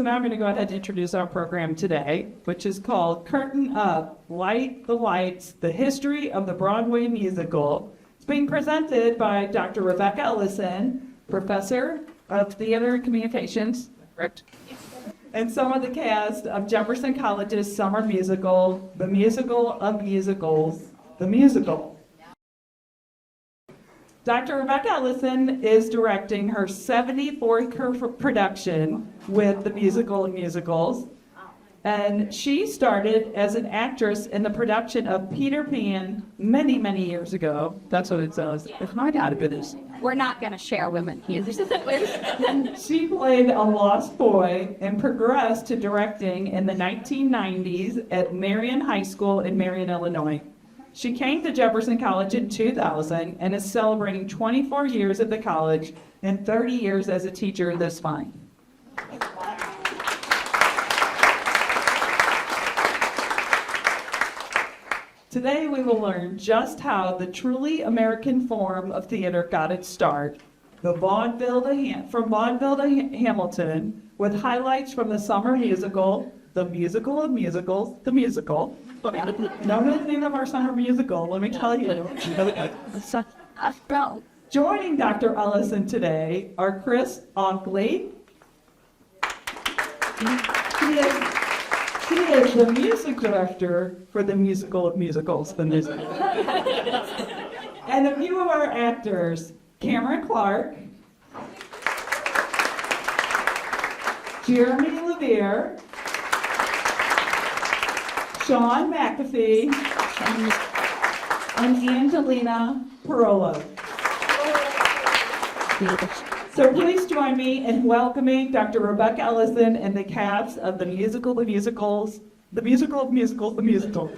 So now I'm going to go ahead and introduce our program today, which is called Curtain Up, Light the Lights, the History of the Broadway Musical. It's being presented by Dr. Rebecca Ellison, Professor of Theater and Communications, correct? And some of the cast of Jefferson College's summer musical, The Musical of Musicals, The Musical. Dr. Rebecca Ellison is directing her 74th production with The Musical of Musicals. And she started as an actress in the production of Peter Pan many, many years ago. That's what it says. It's my database. We're not going to share women here. She played a lost boy and progressed to directing in the 1990s at Marion High School in Marion, Illinois. She came to Jefferson College in 2000 and is celebrating 24 years at the college and 30 years as a teacher this month. Today we will learn just how the truly American form of theater got its start, from vaudeville to Hamilton, with highlights from the summer musical, The Musical of Musicals, The Musical. Known as the name of our summer musical, let me tell you. Joining Dr. Ellison today are Chris Onkley. He is the music director for The Musical of Musicals, the musical. And a few of our actors, Cameron Clark, Jeremy Levere, Sean McAfee, and Angelina Parola. So please join me in welcoming Dr. Rebecca Ellison and the cast of The Musical of Musicals, The Musical of Musicals, The Musical.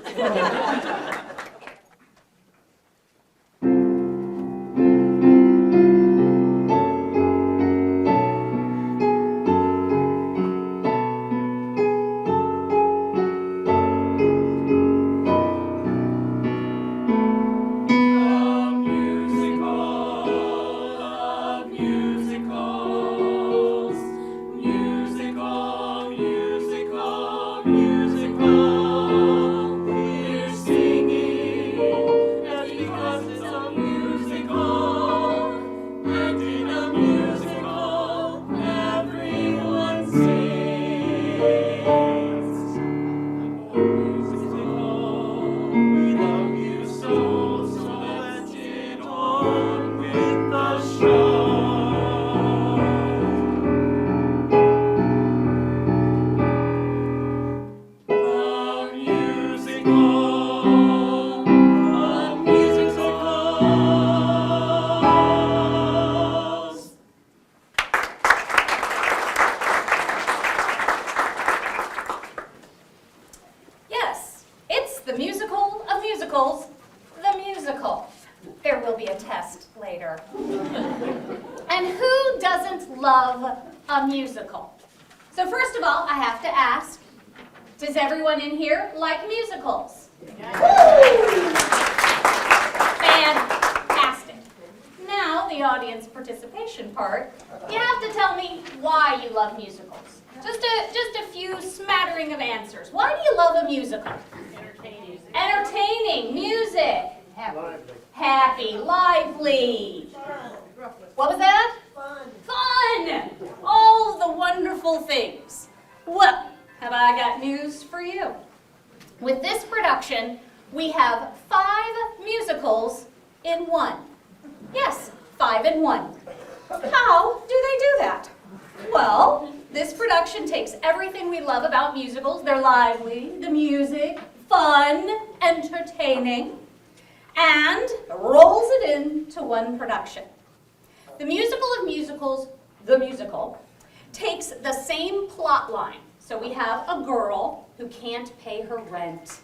A musical. So first of all, I have to ask, does everyone in here like musicals? Fantastic. Now, the audience participation part, you have to tell me why you love musicals. Just a few smattering of answers. Why do you love a musical? Entertaining. Entertaining. Music. Happy. Lively. What was that? Fun! All the wonderful things. Well, have I got news for you? With this production, we have 5 musicals in one. Yes, 5 in 1. How do they do that? Well, this production takes everything we love about musicals. They're lively, the music, fun, entertaining, and rolls it into one production. The Musical of Musicals, the musical, takes the same plot line. So we have a girl who can't pay her rent.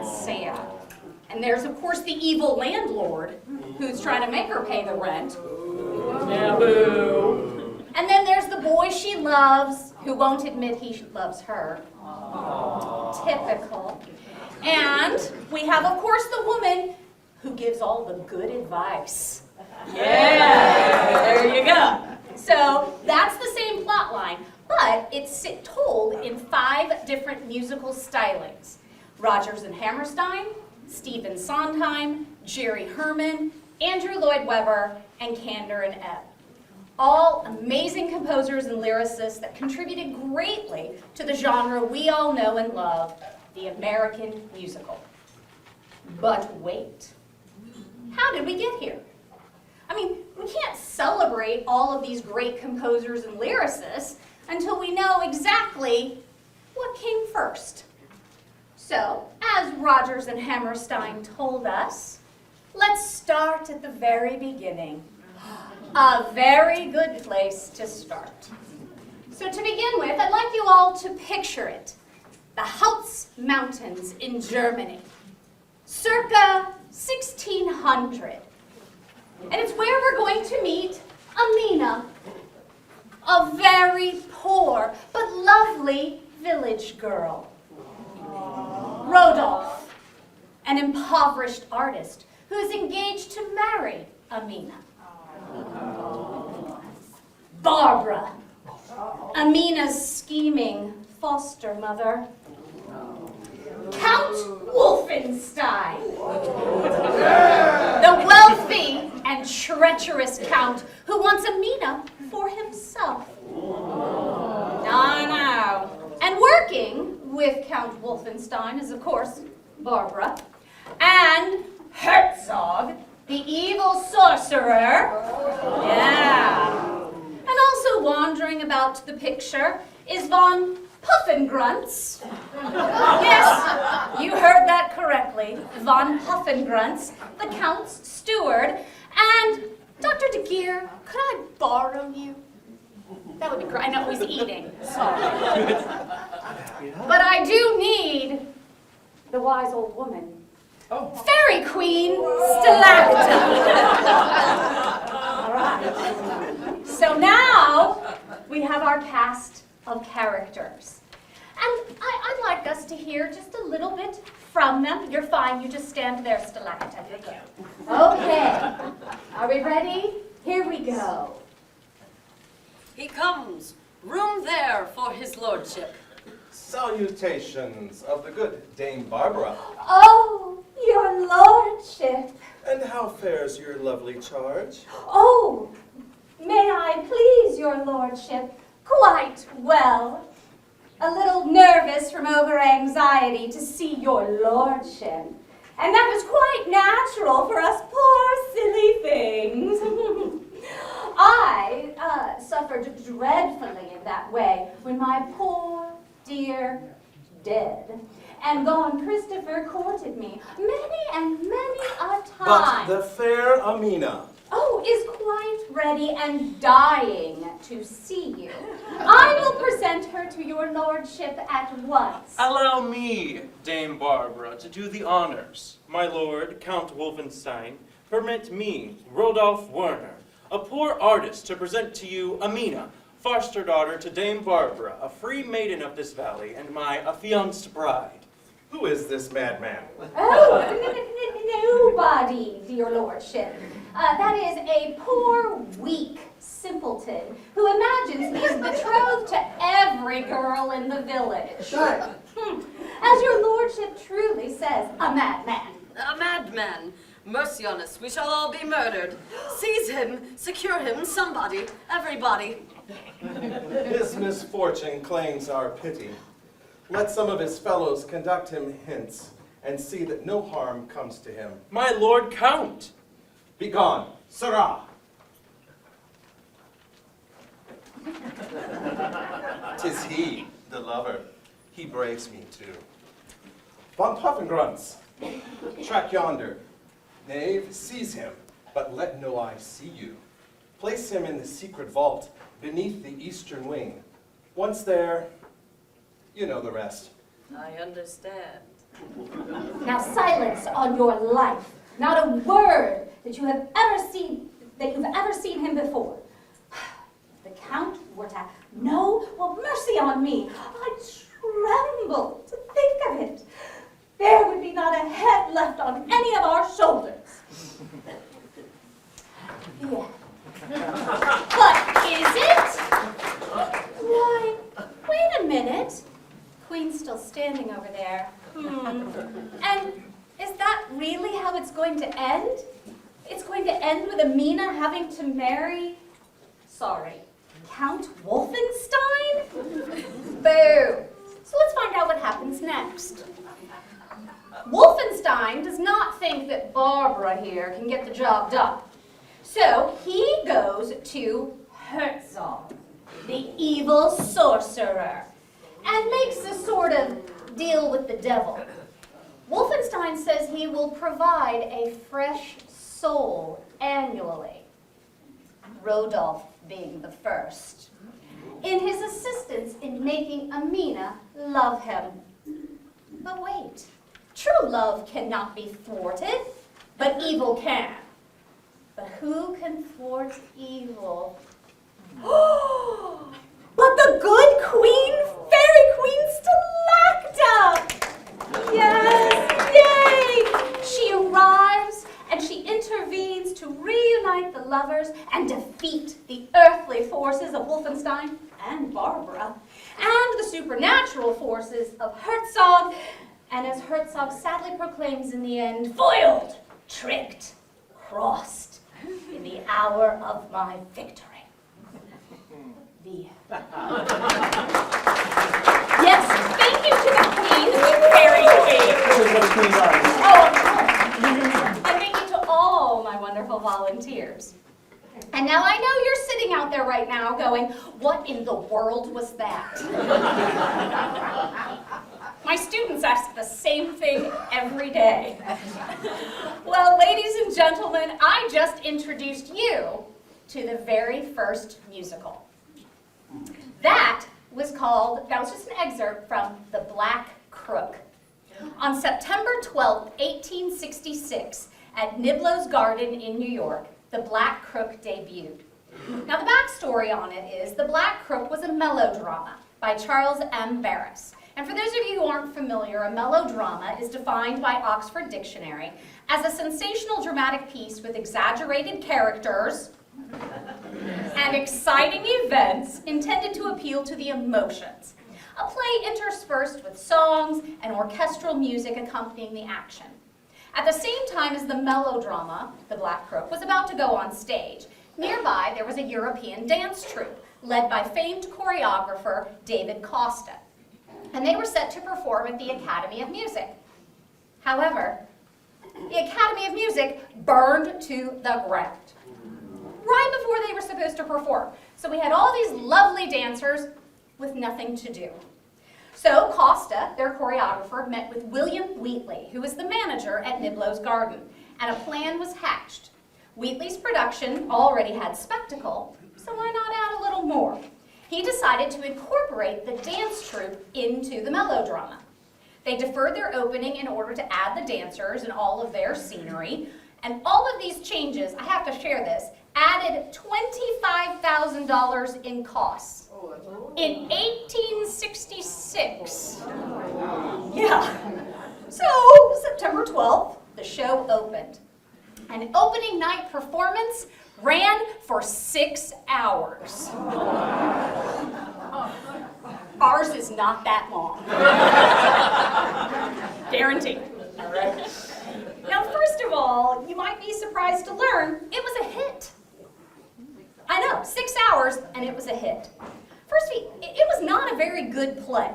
Sad. And there's, of course, the evil landlord who's trying to make her pay the rent. Boo. And then there's the boy she loves who won't admit he loves her. Typical. And we have, of course, the woman who gives all the good advice. Yeah, there you go. So that's the same plot line, but it's told in 5 different musical stylings. Rodgers and Hammerstein, Stephen Sondheim, Jerry Herman, Andrew Lloyd Webber, and Kander and Ebb. All amazing composers and lyricists that contributed greatly to the genre we all know and love, the American musical. But wait, how did we get here? I mean, we can't celebrate all of these great composers and lyricists until we know exactly what came first. So, as Rodgers and Hammerstein told us, let's start at the very beginning. A very good place to start. So to begin with, I'd like you all to picture it. The Harz Mountains in Germany, circa 1600. And it's where we're going to meet Amina, a very poor but lovely village girl. Rodolphe, an impoverished artist who is engaged to marry Amina. Barbara, Amina's scheming foster mother. Count Wolfenstein, the wealthy and treacherous count who wants Amina for himself. No. And working with Count Wolfenstein is, of course, Barbara. And Herzog, the evil sorcerer. Yeah. And also wandering about the picture is von Puffengrunts. Yes, you heard that correctly. Von Puffengrunts, the Count's steward. And Dr. De Geer, could I borrow you? That would be great. I know he's eating. Sorry. But I do need the wise old woman. Fairy Queen Stalacta. All right. So now we have our cast of characters. And I'd like us to hear just a little bit from them. You're fine. You just stand there, Stalacta. Okay. Are we ready? Here we go. He comes. Room there for his lordship. Salutations of the good Dame Barbara. Oh, your lordship. And how fares your lovely charge? Oh, may I please your lordship? Quite well. A little nervous from over-anxiety to see your lordship. And that was quite natural for us poor silly things. I suffered dreadfully in that way when my poor dear dead and gone Christopher courted me many and many a time. But the fair Amina. Oh, is quite ready and dying to see you. I will present her to your lordship at once. Allow me, Dame Barbara, to do the honors. My lord, Count Wolfenstein, permit me, Rodolphe Werner, a poor artist, to present to you Amina, foster daughter to Dame Barbara, a free maiden of this valley, and my affianced bride. Who is this madman? Oh, nobody, dear lordship. That is a poor, weak simpleton who imagines he is betrothed to every girl in the village. As your lordship truly says, a madman. A madman. Mercy on us, we shall all be murdered. Seize him, secure him, somebody, everybody. His misfortune claims our pity. Let some of his fellows conduct him hence, and see that no harm comes to him. My lord Count! Begone, Sirrah! 'Tis he, the lover. He braves me too. Von Puffengrunts, track yonder. Knave, seize him, but let no eye see you. Place him in the secret vault beneath the eastern wing. Once there, you know the rest. I understand. Now silence on your life. Not a word that you've ever seen him before. If the Count were to know, well, mercy on me. I tremble to think of it. There would be not a head left on any of our shoulders. Yeah. But is it? Why, wait a minute. Queen's still standing over there. And is that really how it's going to end? It's going to end with Amina having to marry, Count Wolfenstein? Boo. So let's find out what happens next. Wolfenstein does not think that Barbara here can get the job done. So he goes to Herzog, the evil sorcerer, and makes a sort of deal with the devil. Wolfenstein says he will provide a fresh soul annually, Rodolph being the first, in his assistance in making Amina love him. But wait, true love cannot be thwarted, but evil can. But who can thwart evil? But the good queen, fairy queen Stalacta! Yes, yay! She arrives and she intervenes to reunite the lovers and defeat the earthly forces of Wolfenstein and Barbara, and the supernatural forces of Herzog, and as Herzog sadly proclaims in the end, foiled, tricked, crossed in the hour of my victory. The Yes, thank you to the queen, the fairy queen. This is what a queen does. Oh, of course. And thank you to all my wonderful volunteers. And now I know you're sitting out there right now going, what in the world was that? My students ask the same thing every day. Well, ladies and gentlemen, I just introduced you to the very first musical. That was just an excerpt from The Black Crook. On September 12th, 1866, at Niblo's Garden in New York, The Black Crook debuted. Now, the backstory on it is The Black Crook was a melodrama by Charles M. Barris. And for those of you who aren't familiar, a melodrama is defined by Oxford Dictionary as a sensational dramatic piece with exaggerated characters and exciting events intended to appeal to the emotions. A play interspersed with songs and orchestral music accompanying the action. At the same time as the melodrama, The Black Crook, was about to go on stage, nearby there was a European dance troupe led by famed choreographer David Costa. And they were set to perform at the Academy of Music. However, the Academy of Music burned to the ground right before they were supposed to perform. So we had all these lovely dancers with nothing to do. So Costa, their choreographer, met with William Wheatley, who was the manager at Niblo's Garden, and a plan was hatched. Wheatley's production already had spectacle, so why not add a little more? He decided to incorporate the dance troupe into the melodrama. They deferred their opening in order to add the dancers and all of their scenery, and all of these changes, I have to share this, added $25,000 in costs. In 1866. Yeah. So, September 12th, the show opened. An opening night performance ran for 6 hours. Ours is not that long. Guaranteed. All right. Now, first of all, you might be surprised to learn it was a hit. I know, 6 hours, and it was a hit. First, it was not a very good play.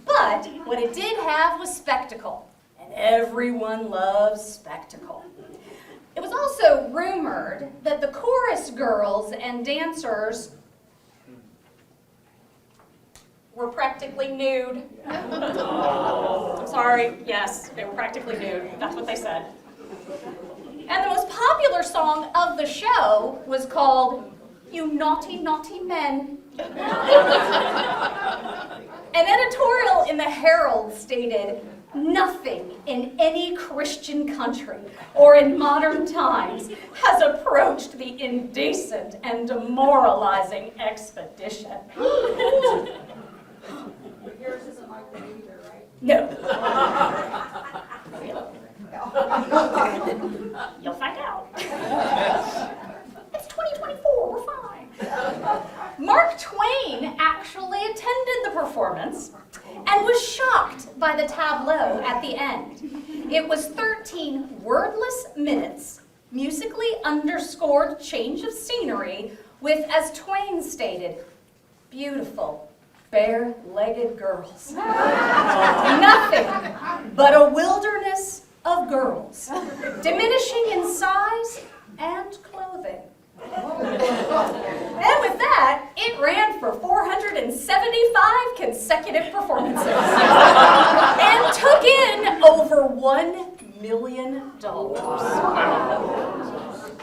But what it did have was spectacle, and everyone loves spectacle. It was also rumored that the chorus girls and dancers were practically nude. I'm sorry, yes, they were practically nude. That's what they said. And the most popular song of the show was called "You Naughty, Naughty Men." An editorial in the Herald stated, "Nothing in any Christian country or in modern times has approached the indecent and demoralizing expedition." Yours isn't like that either, right? No. You'll find out. It's 2024. performance and was shocked by the tableau at the end. It was 13 wordless minutes, musically underscored change of scenery with, as Twain stated, beautiful, bare-legged girls. Nothing but a wilderness of girls, diminishing in size and clothing. And with that, it ran for 475 consecutive performances and took in over $1 million.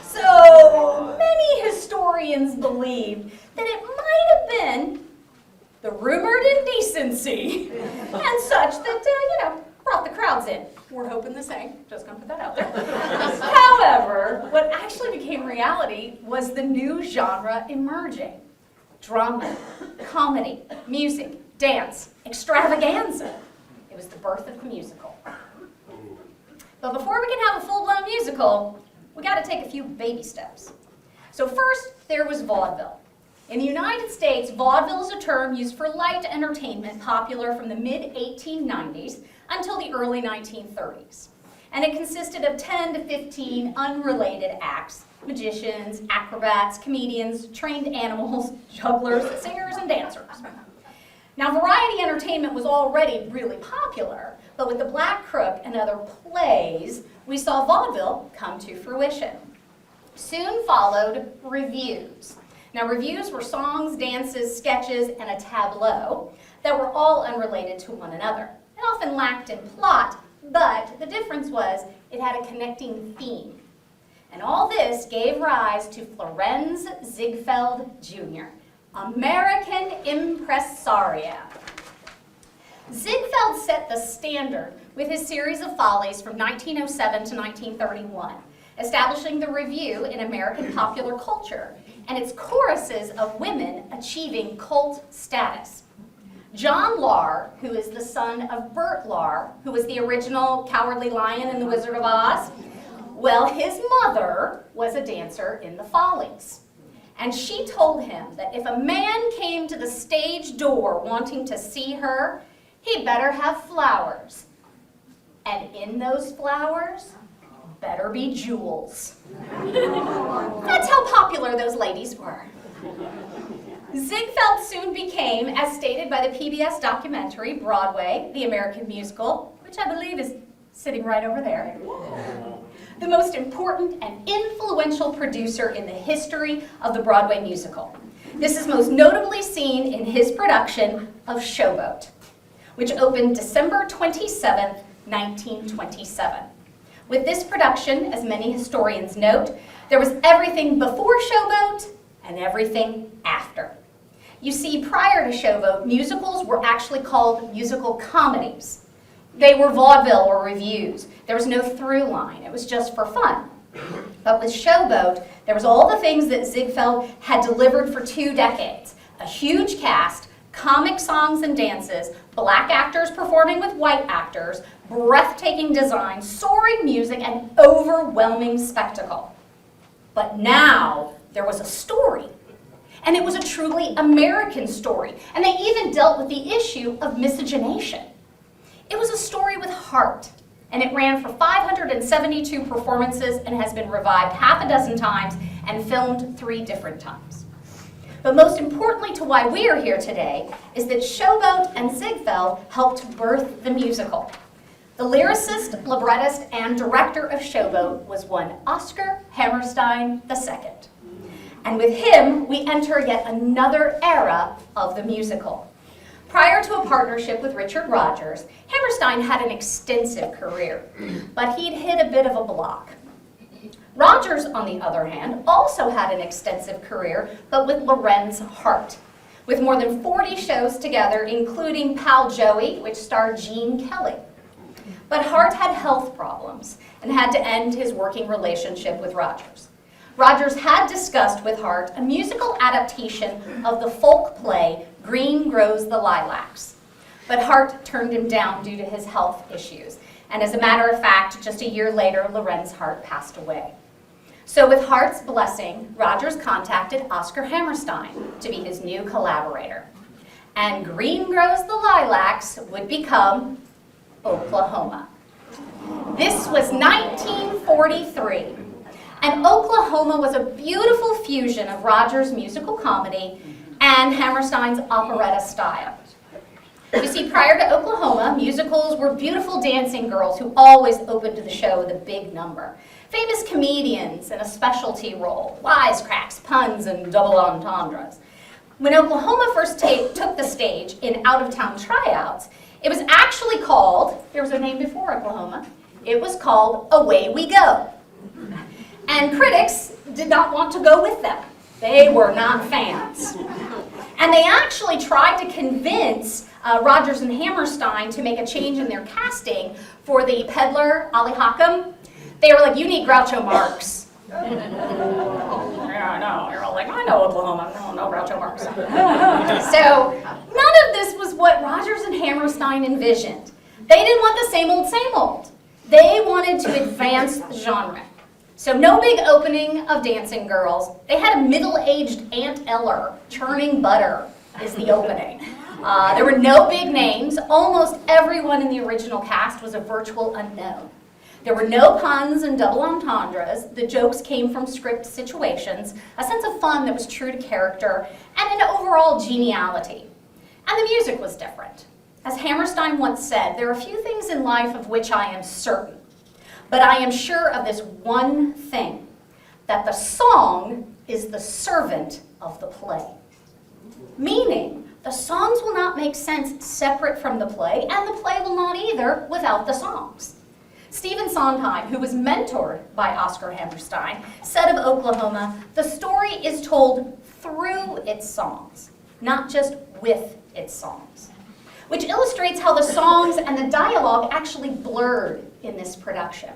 So many historians believe that it might have been the rumored indecency and such that, brought the crowds in. We're hoping the same, just gonna put that out there. However, what actually became reality was the new genre emerging. Drama, comedy, music, dance, extravaganza. It was the birth of the musical. But before we can have a full-blown musical, we gotta take a few baby steps. So first, there was vaudeville. In the United States, vaudeville is a term used for light entertainment popular from the mid-1890s until the early 1930s. And it consisted of 10 to 15 unrelated acts: magicians, acrobats, comedians, trained animals, jugglers, singers, and dancers. Now, variety entertainment was already really popular, but with The Black Crook and other plays, we saw vaudeville come to fruition. Soon followed revues. Now, revues were songs, dances, sketches, and a tableau that were all unrelated to one another. It often lacked in plot, but the difference was it had a connecting theme. And all this gave rise to Florenz Ziegfeld Jr., American impresario. Ziegfeld set the standard with his series of follies from 1907 to 1931, establishing the revue in American popular culture and its choruses of women achieving cult status. John Lahr, who is the son of Bert Lahr, who was the original Cowardly Lion in The Wizard of Oz, well, his mother was a dancer in the Follies. And she told him that if a man came to the stage door wanting to see her, he'd better have flowers. And in those flowers, better be jewels. That's how popular those ladies were. Ziegfeld soon became, as stated by the PBS documentary, Broadway, the American musical, which I believe is sitting right over there, the most important and influential producer in the history of the Broadway musical. This is most notably seen in his production of Showboat, which opened December 27, 1927. With this production, as many historians note, there was everything before Showboat and everything after. You see, prior to Showboat, musicals were actually called musical comedies. They were vaudeville or revues. There was no through line. It was just for fun. But with Showboat, there was all the things that Ziegfeld had delivered for 2 decades. A huge cast, comic songs and dances, black actors performing with white actors, breathtaking design, soaring music, and overwhelming spectacle. But now there was a story. And it was a truly American story. And they even dealt with the issue of miscegenation. It was a story with heart. And it ran for 572 performances and has been revived half a dozen times and filmed 3 different times. But most importantly to why we are here today is that Showboat and Ziegfeld helped birth the musical. The lyricist, librettist, and director of Showboat was one Oscar Hammerstein II. And with him, we enter yet another era of the musical. Prior to a partnership with Richard Rodgers, Hammerstein had an extensive career, but he'd hit a bit of a block. Rodgers, on the other hand, also had an extensive career, but with Lorenz Hart, with more than 40 shows together, including Pal Joey, which starred Gene Kelly. But Hart had health problems and had to end his working relationship with Rodgers. Rodgers had discussed with Hart a musical adaptation of the folk play Green Grows the Lilacs. But Hart turned him down due to his health issues. And as a matter of fact, just a year later, Lorenz Hart passed away. So with Hart's blessing, Rodgers contacted Oscar Hammerstein to be his new collaborator. and Green Grows the Lilacs would become Oklahoma. This was 1943, and Oklahoma was a beautiful fusion of Rogers' musical comedy and Hammerstein's operetta style. You see, prior to Oklahoma, musicals were beautiful dancing girls who always opened the show with a big number. Famous comedians in a specialty role, wisecracks, puns, and double entendres. When Oklahoma first took the stage in out-of-town tryouts, it was actually called, there was a name before Oklahoma, it was called Away We Go. And critics did not want to go with them. They were not fans. And they actually tried to convince Rogers and Hammerstein to make a change in their casting for the peddler, Ali Hockham. They were like, you need Groucho Marx. Yeah, I know. You're all like, I know Oklahoma. I don't know Groucho Marx. So none of this was what Rogers and Hammerstein envisioned. They didn't want the same old, same old. They wanted to advance the genre. So no big opening of dancing girls. They had a middle-aged Aunt Eller churning butter is the opening. There were no big names. Almost everyone in the original cast was a virtual unknown. There were no puns and double entendres. The jokes came from script situations, a sense of fun that was true to character, and an overall geniality. And the music was different. As Hammerstein once said, there are few things in life of which I am certain, but I am sure of this one thing, that the song is the servant of the play. Meaning, the songs will not make sense separate from the play, and the play will not either without the songs. Stephen Sondheim, who was mentored by Oscar Hammerstein, said of Oklahoma, the story is told through its songs, not just with its songs. Which illustrates how the songs and the dialogue actually blurred in this production.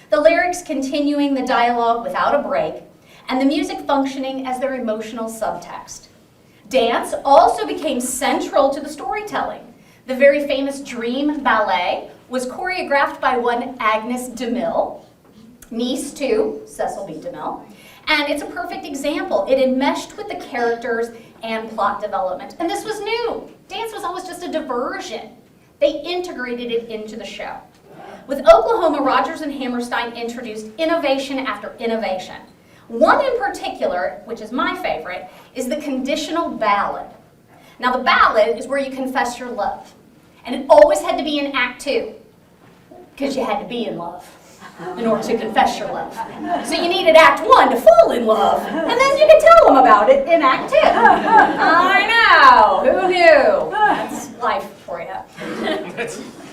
The lyrics continuing the dialogue without a break, and the music functioning as their emotional subtext. Dance also became central to the storytelling. The very famous Dream Ballet was choreographed by one Agnes DeMille, niece to Cecil B. DeMille, and it's a perfect example. It enmeshed with the characters and plot development, and this was new. Dance was always just a diversion. They integrated it into the show. With Oklahoma, Rogers and Hammerstein introduced innovation after innovation. One in particular, which is my favorite, is the conditional ballad. Now the ballad is where you confess your love. And it always had to be in Act 2, because you had to be in love in order to confess your love. So you needed Act 1 to fall in love, and then you could tell them about it in Act 2. I know, who knew? That's life for you.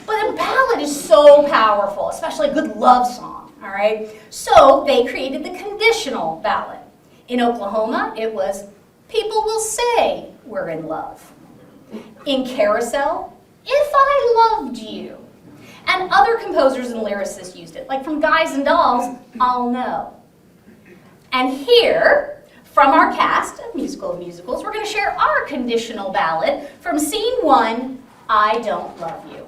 But a ballad is so powerful, especially a good love song, all right? So they created the conditional ballad. In Oklahoma, it was, people will say we're in love. In Carousel, if I loved you. And other composers and lyricists used it, like from Guys and Dolls, I'll Know. And here, from our cast of Musical of Musicals, we're going to share our conditional ballad from Scene 1, I Don't Love You.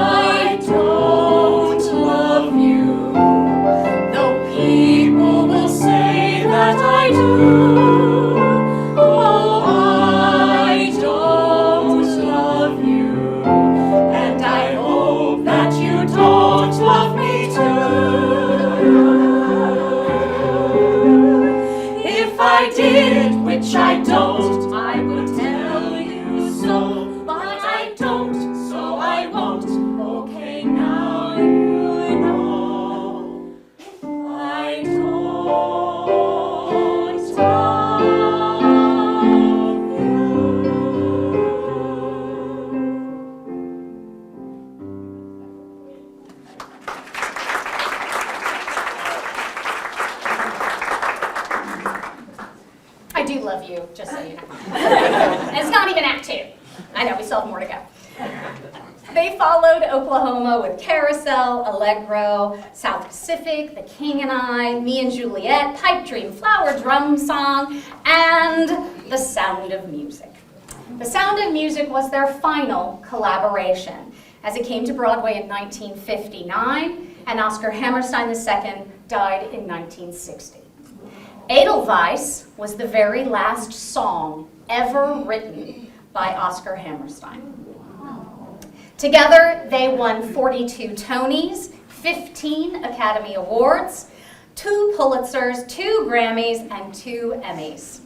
I don't love you, though people will say that I do. Oh, I don't love you, and I hope that you don't love me too. If I did, which I don't, I would tell you so, but I don't, so I won't. Okay, now you know. I don't love you. I do love you, just so you know. And it's not even Act 2. I know, we still have more to go. They followed Oklahoma with Carousel, Allegro, South Pacific, The King and I, Me and Juliet, Pipe Dream, Flower Drum Song, and The Sound of Music. The Sound of Music was their final collaboration. As it came to Broadway in 1959, and Oscar Hammerstein II died in 1960. Edelweiss was the very last song ever written by Oscar Hammerstein. Together, they won 42 Tonys, 15 Academy Awards, 2 Pulitzers, 2 Grammys, and 2 Emmys.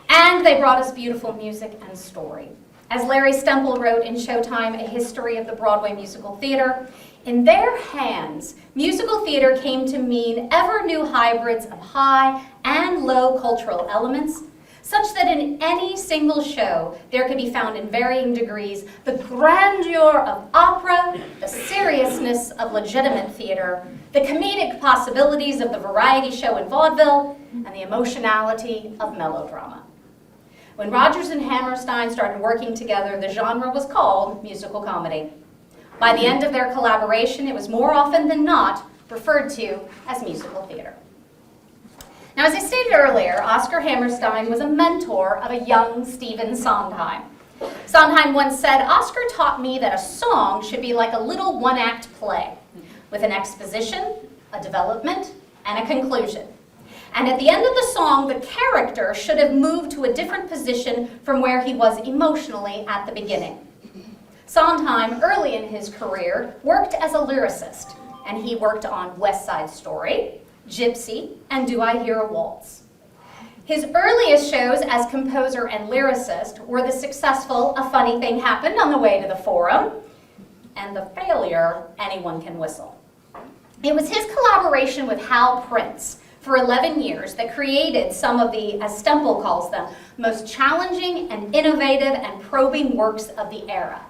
And they brought us beautiful music and story. As Larry Stemple wrote in Showtime, A History of the Broadway Musical Theater, in their hands, musical theater came to mean ever new hybrids of high and low cultural elements, such that in any single show, there could be found in varying degrees the grandeur of opera, the seriousness of legitimate theater, the comedic possibilities of the variety show in vaudeville, and the emotionality of melodrama. When Rodgers and Hammerstein started working together, the genre was called musical comedy. By the end of their collaboration, it was more often than not referred to as musical theater. Now, as I stated earlier, Oscar Hammerstein was a mentor of a young Stephen Sondheim. Sondheim once said, "Oscar taught me that a song should be like a little one-act play, with an exposition, a development, and a conclusion. And at the end of the song, the character should have moved to a different position from where he was emotionally at the beginning." Sondheim, early in his career, worked as a lyricist, and he worked on West Side Story, Gypsy, and Do I Hear a Waltz? His earliest shows as composer and lyricist were the successful A Funny Thing Happened on the Way to the Forum, and the failure Anyone Can Whistle. It was his collaboration with Hal Prince for 11 years that created some of the, as Stemple calls them, most challenging and innovative and probing works of the era.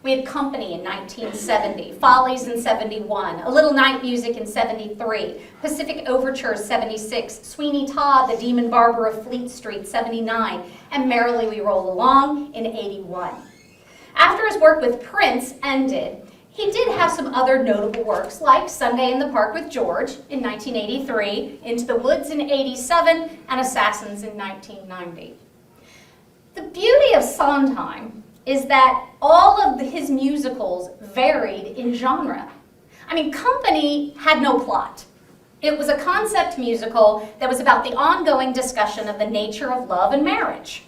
We had Company in 1970, Follies in 71, A Little Night Music in 73, Pacific Overture 76, Sweeney Todd, The Demon Barber of Fleet Street 79, and Merrily We Roll Along in 81. After his work with Prince ended, he did have some other notable works like Sunday in the Park with George in 1983, Into the Woods in 87, and Assassins in 1990. The beauty of Sondheim is that all of his musicals varied in genre. I mean, Company had no plot. It was a concept musical that was about the ongoing discussion of the nature of love and marriage.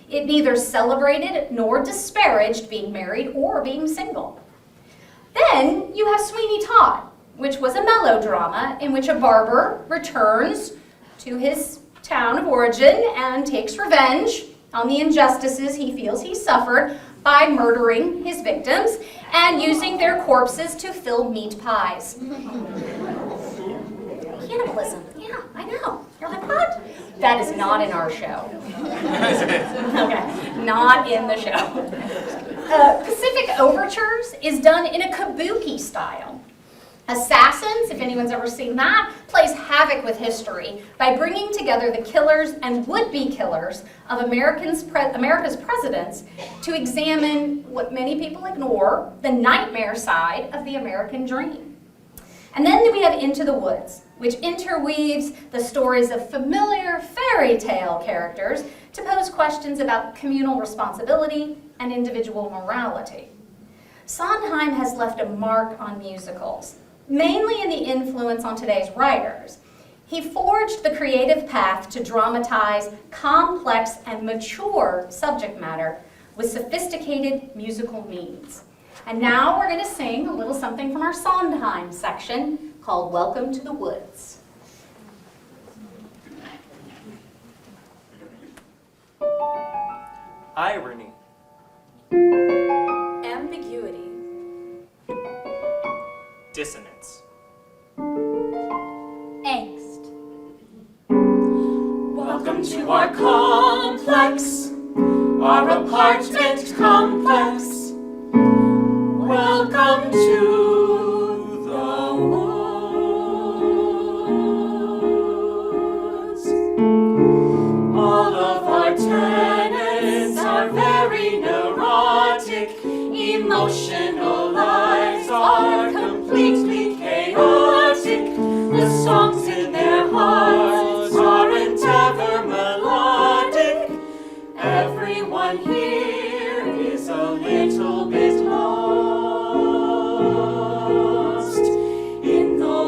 It neither celebrated nor disparaged being married or being single. Then you have Sweeney Todd, which was a melodrama in which a barber returns to his town of origin and takes revenge on the injustices he feels he suffered by murdering his victims and using their corpses to fill meat pies. Cannibalism, yeah, I know. You're like, what? That is not in our show. Okay, not in the show. Pacific Overtures is done in a kabuki style. Assassins, if anyone's ever seen that, plays havoc with history by bringing together the killers and would-be killers of America's presidents to examine what many people ignore, the nightmare side of the American dream. And then we have Into the Woods, which interweaves the stories of familiar fairy tale characters to pose questions about communal responsibility and individual morality. Sondheim has left a mark on musicals, mainly in the influence on today's writers. He forged the creative path to dramatize complex and mature subject matter with sophisticated musical means. And now we're going to sing a little something from our Sondheim section called Welcome to the Woods. Irony. Ambiguity. Dissonance. Angst. Welcome to our complex, our apartment complex. Welcome to the woods. All of our tenants are very neurotic. Emotional lives are completely chaotic. The songs in their hearts aren't ever melodic. Everyone here is a little bit lost in the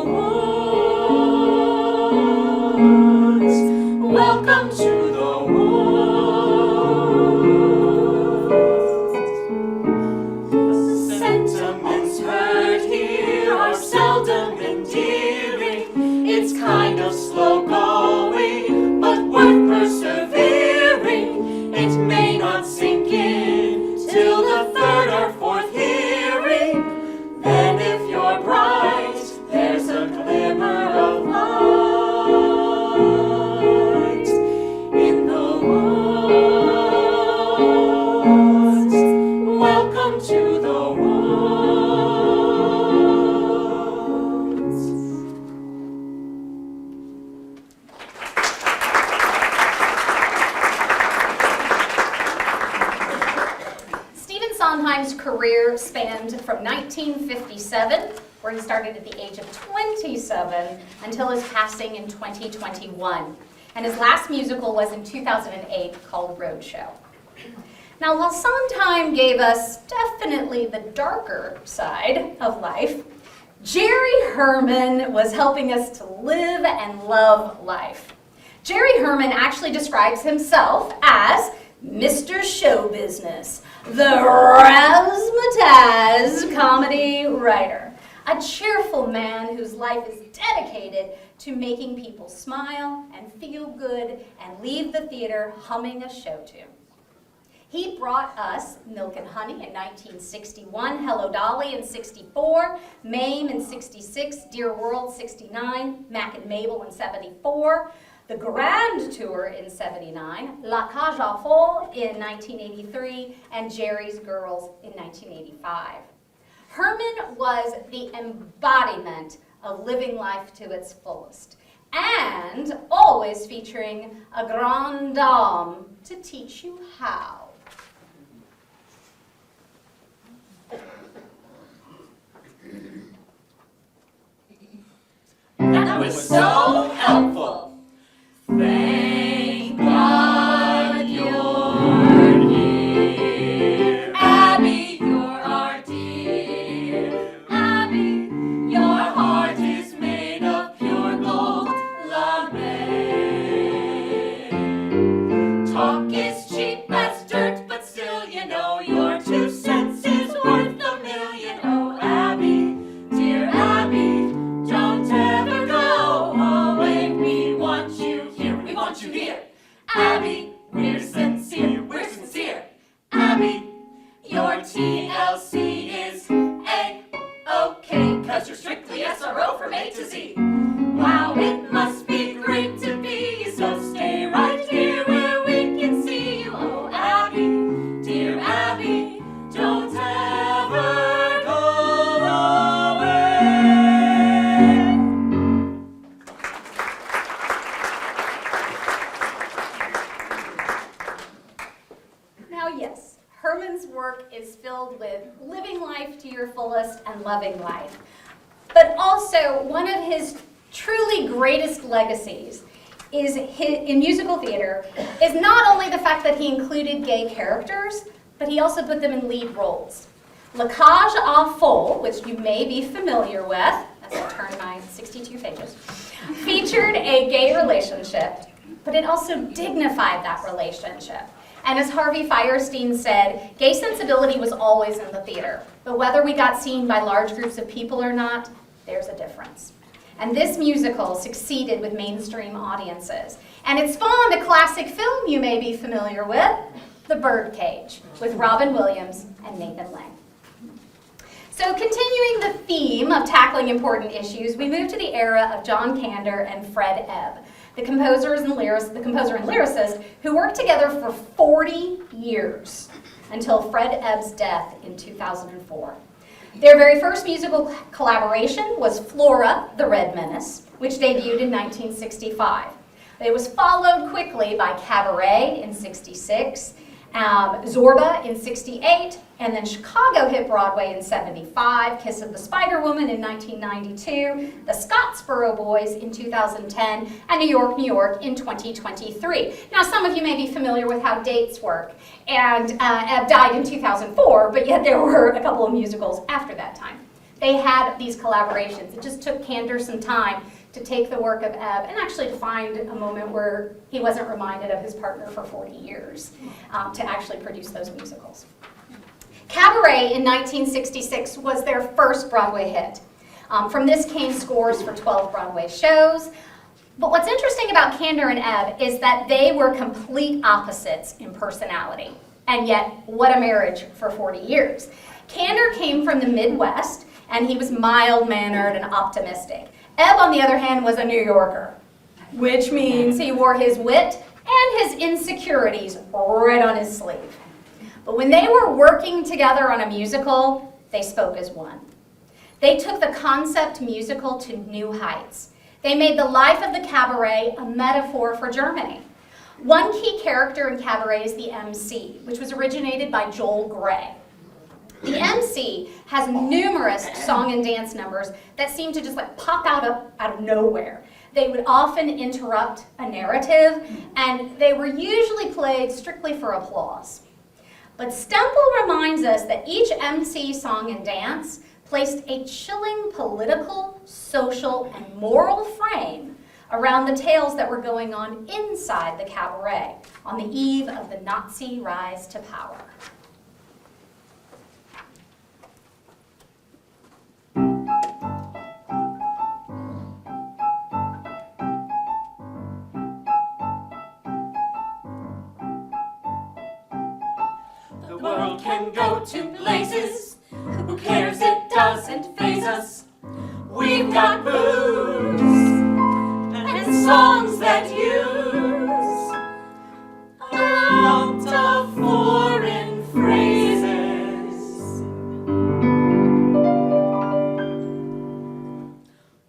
Time's career spanned from 1957, where he started at the age of 27, until his passing in 2021. And his last musical was in 2008 called Roadshow. Now, while Sondheim gave us definitely the darker side of life, Jerry Herman was helping us to live and love life. Jerry Herman actually describes himself as Mr. Show Business, the razzmatazz comedy writer, a cheerful man whose life is dedicated to making people smile and feel good and leave the theater humming a show tune. He brought us Milk and Honey in 1961, Hello Dolly in 64, Mame in 66, Dear World 69, Mac and Mabel in 74, the Grand Tour in 79, La Cage aux Folles in 1983, and Jerry's Girls in 1985. Herman was the embodiment of living life to its fullest, and always featuring a grande dame to teach you how. That was so helpful. Thank God you're here. Abby, you're our dear. Abby, your heart is made of pure gold. Lame. Talk is cheap as dirt, but still you know your 2 cents is worth a million. Oh, Abby, dear Abby, don't ever go away. We want you here, we want you here. Abby, we're sincere, we're sincere. Abby, your TLC is A-OK, 'cause you're strictly SRO from A to Z. Wow, it must be great to be you, so stay right here where we can see you. Oh, Abby, dear Abby, don't ever go away. Now, yes, Herman's work is filled with living life to your fullest and loving life. But also, one of his truly greatest legacies is in musical theater is not only the fact that he included gay characters, but he also put them in lead roles. La Cage aux Folles, which you may be familiar with, as I turn my 62 pages, featured a gay relationship, but it also dignified that relationship. And as Harvey Fierstein said, gay sensibility was always in the theater, but whether we got seen by large groups of people or not, there's a difference. And this musical succeeded with mainstream audiences. And it spawned a classic film you may be familiar with, The Birdcage, with Robin Williams and Nathan Lane. So continuing the theme of tackling important issues, we move to the era of John Kander and Fred Ebb, the composer and lyricist who worked together for 40 years until Fred Ebb's death in 2004. Their very first musical collaboration was Flora, the Red Menace, which debuted in 1965. It was followed quickly by Cabaret in 66, Zorba in 68, and then Chicago hit Broadway in 75, Kiss of the Spider Woman in 1992, the Scottsboro Boys in 2010, and New York, New York in 2023. Now, some of you may be familiar with how dates work, and Ebb died in 2004, but yet there were a couple of musicals after that time. They had these collaborations. It just took Kander some time to take the work of Ebb and actually to find a moment where he wasn't reminded of his partner for 40 years to actually produce those musicals. Cabaret in 1966 was their first Broadway hit. From this came scores for 12 Broadway shows. But what's interesting about Kander and Ebb is that they were complete opposites in personality. And yet, what a marriage for 40 years. Kander came from the Midwest, and he was mild-mannered and optimistic. Ebb, on the other hand, was a New Yorker, which means he wore his wit and his insecurities right on his sleeve. But when they were working together on a musical, they spoke as one. They took the concept musical to new heights. They made the life of the cabaret a metaphor for Germany. One key character in Cabaret is the MC, which was originated by Joel Grey. The MC has numerous song and dance numbers that seem to just like pop out of nowhere. They would often interrupt a narrative, and they were usually played strictly for applause. But Stemple reminds us that each MC song and dance placed a chilling political, social, and moral frame around the tales that were going on inside the cabaret on the eve of the Nazi rise to power. The world can go to places. Who cares? It doesn't faze us. We've got booze and songs that use a lot of foreign phrases.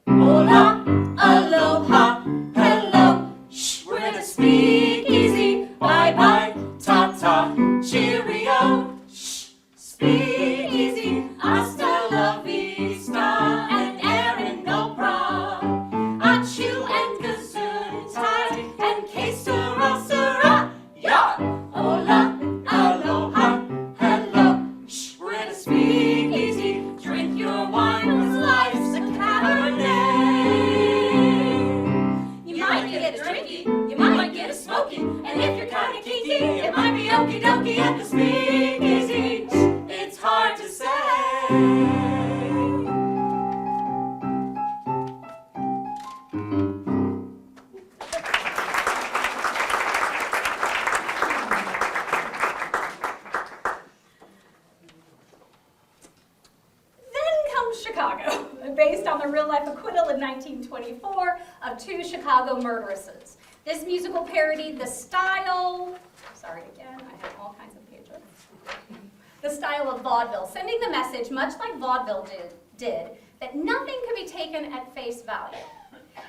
Hola, aloha, hello, shh, we're gonna speak easy. Bye bye, ta ta, cheerio, shh, speak easy. Hasta la vista, and Erin no bra. Achoo and gazoon tie, and que sera sera, ya. Hola, aloha, hello, shh, we're gonna speak easy. Drink your wine, 'cause life's a cabernet. You might get a drinky, you might get a smoky, and if you're kinda kinky, it might be okie dokie at the speakeasy. It's hard to say. Then comes Chicago, based on the real-life acquittal in 1924 of two Chicago murderesses. This musical parodied the style, sorry again, I have all kinds of pages, the style of vaudeville, sending the message, much like vaudeville did, that nothing could be taken at face value.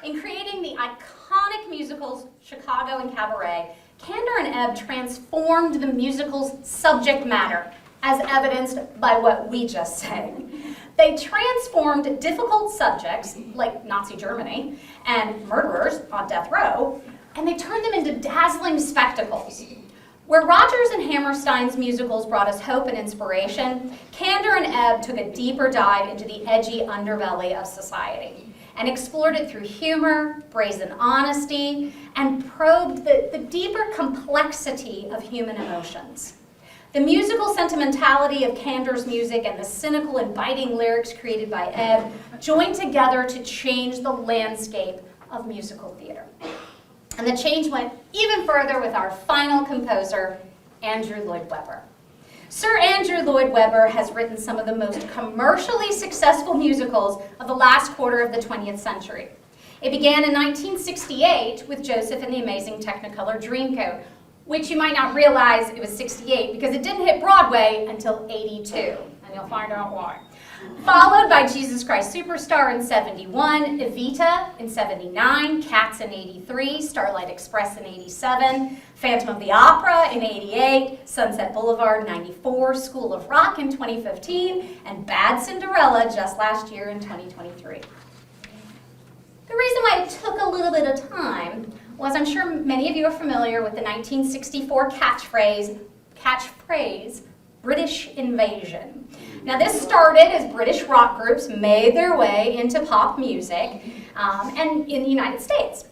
In creating the iconic musicals Chicago and Cabaret, Kander and Ebb transformed the musical's subject matter, as evidenced by what we just said. They transformed difficult subjects, like Nazi Germany, and murderers on death row, and they turned them into dazzling spectacles. Where Rodgers and Hammerstein's musicals brought us hope and inspiration, Kander and Ebb took a deeper dive into the edgy underbelly of society and explored it through humor, brazen honesty, and probed the deeper complexity of human emotions. The musical sentimentality of Kander's music and the cynical and biting lyrics created by Ebb joined together to change the landscape of musical theater. And the change went even further with our final composer, Andrew Lloyd Webber. Sir Andrew Lloyd Webber has written some of the most commercially successful musicals of the last quarter of the 20th century. It began in 1968 with Joseph and the Amazing Technicolor Dreamcoat, which you might not realize it was 68 because it didn't hit Broadway until 82, and you'll find out why. Followed by Jesus Christ Superstar in 71, Evita in 79, Cats in 83, Starlight Express in 87, Phantom of the Opera in 88, Sunset Boulevard in 94, School of Rock in 2015, and Bad Cinderella just last year in 2023. The reason why it took a little bit of time was I'm sure many of you are familiar with the 1964 catchphrase, British invasion. Now this started as British rock groups made their way into pop music and in the United States.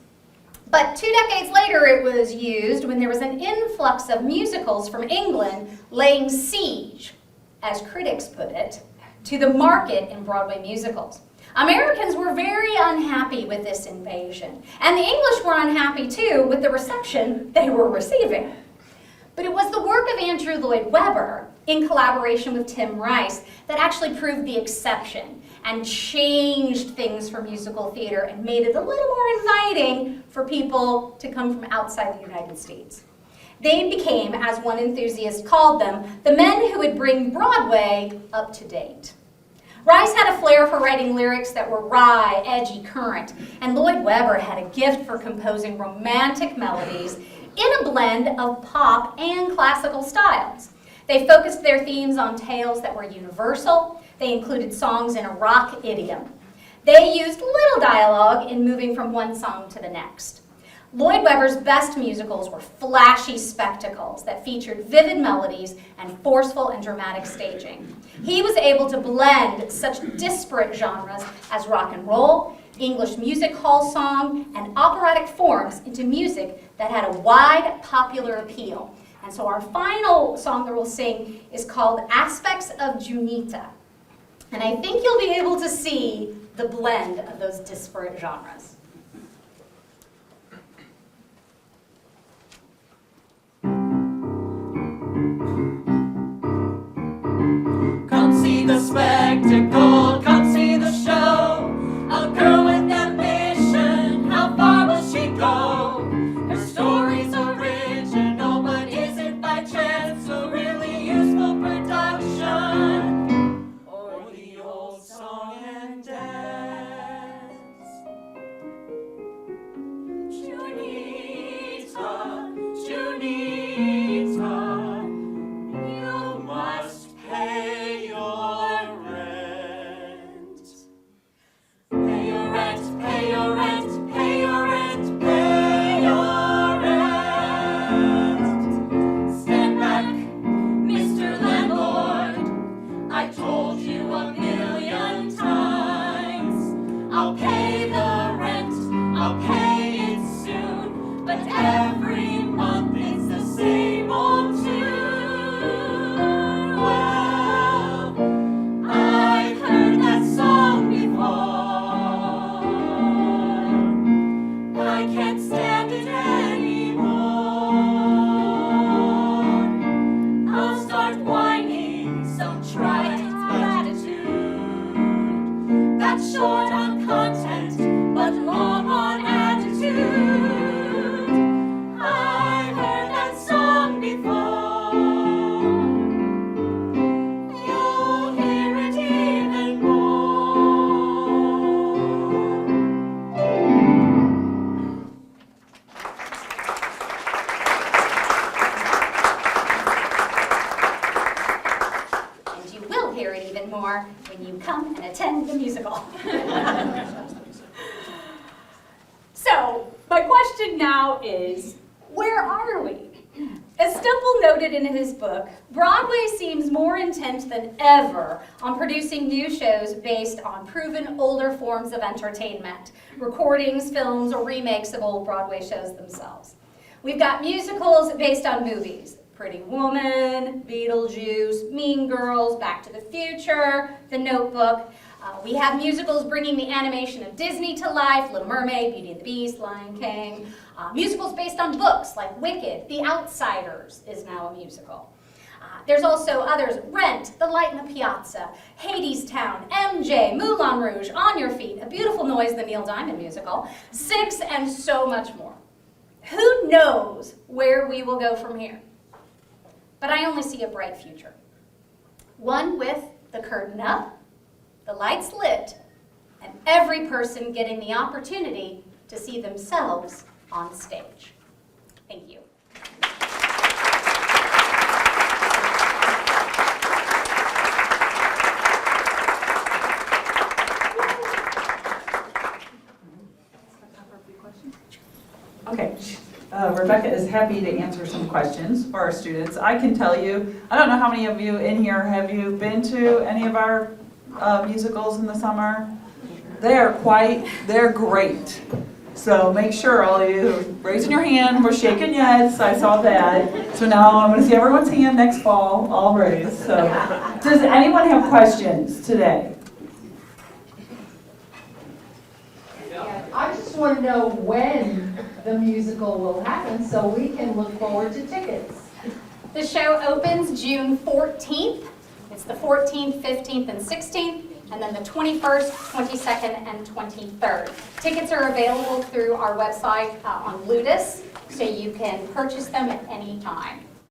But 2 decades later it was used when there was an influx of musicals from England laying siege, as critics put it, to the market in Broadway musicals. Americans were very unhappy with this invasion, and the English were unhappy too with the reception they were receiving. But it was the work of Andrew Lloyd Webber, in collaboration with Tim Rice, that actually proved the exception and changed things for musical theater and made it a little more inviting for people to come from outside the United States. They became, as one enthusiast called them, the men who would bring Broadway up to date. Rice had a flair for writing lyrics that were wry, edgy, current, and Lloyd Webber had a gift for composing romantic melodies in a blend of pop and classical styles. They focused their themes on tales that were universal. They included songs in a rock idiom. They used little dialogue in moving from one song to the next. Lloyd Webber's best musicals were flashy spectacles that featured vivid melodies and forceful and dramatic staging. He was able to blend such disparate genres as rock and roll, English music hall song, and operatic forms into music that had a wide popular appeal. And so our final song that we'll sing is called Aspects of Junita. And I think you'll be able to see the blend of those disparate genres. Come see the spectacle, come see the show. A girl with ambition, how far will she go? Her story's original, but is it by chance a really useful production? Or the old song and dance? Junita, Junita, you must pay your rent. Pay your rent, pay your rent, pay your rent, pay your rent. Stand back, Mr. Landlord. I told you a million times. I'll pay the rent, I'll pay it soon. But every month it's the same old tune. Well, I've heard that song before. I can't stand it anymore. I'll start whining some trite attitude. That's short on content, but long on attitude. I've heard that song before. You'll hear it even more. And you will hear it even more when you come and attend the musical. So, my question now is, where are we? As Stemple noted in his book, Broadway seems more intent than ever on producing new shows based on proven older forms of entertainment, recordings, films, or remakes of old Broadway shows themselves. We've got musicals based on movies. Pretty Woman, Beetlejuice, Mean Girls, Back to the Future, The Notebook. We have musicals bringing the animation of Disney to life, Little Mermaid, Beauty and the Beast, Lion King. Musicals based on books like Wicked, The Outsiders is now a musical. There's also others, Rent, The Light in the Piazza, Hadestown, MJ, Moulin Rouge, On Your Feet, A Beautiful Noise, the Neil Diamond musical, Six, and so much more. Who knows where we will go from here? But I only see a bright future. One with the curtain up, the lights lit, and every person getting the opportunity to see themselves on stage. Thank you. Okay, Rebecca is happy to answer some questions for our students. I can tell you, I don't know how many of you in here have you been to any of our musicals in the summer? They're great. So make sure all of you raising your hand, we're shaking yes, I saw that. So now I'm going to see everyone's hand next fall, all raised. So does anyone have questions today? I just want to know when the musical will happen so we can look forward to tickets. The show opens June 14th. It's the 14th, 15th, and 16th, and then the 21st, 22nd, and 23rd. Tickets are available through our website on Ludus, so you can purchase them at any time.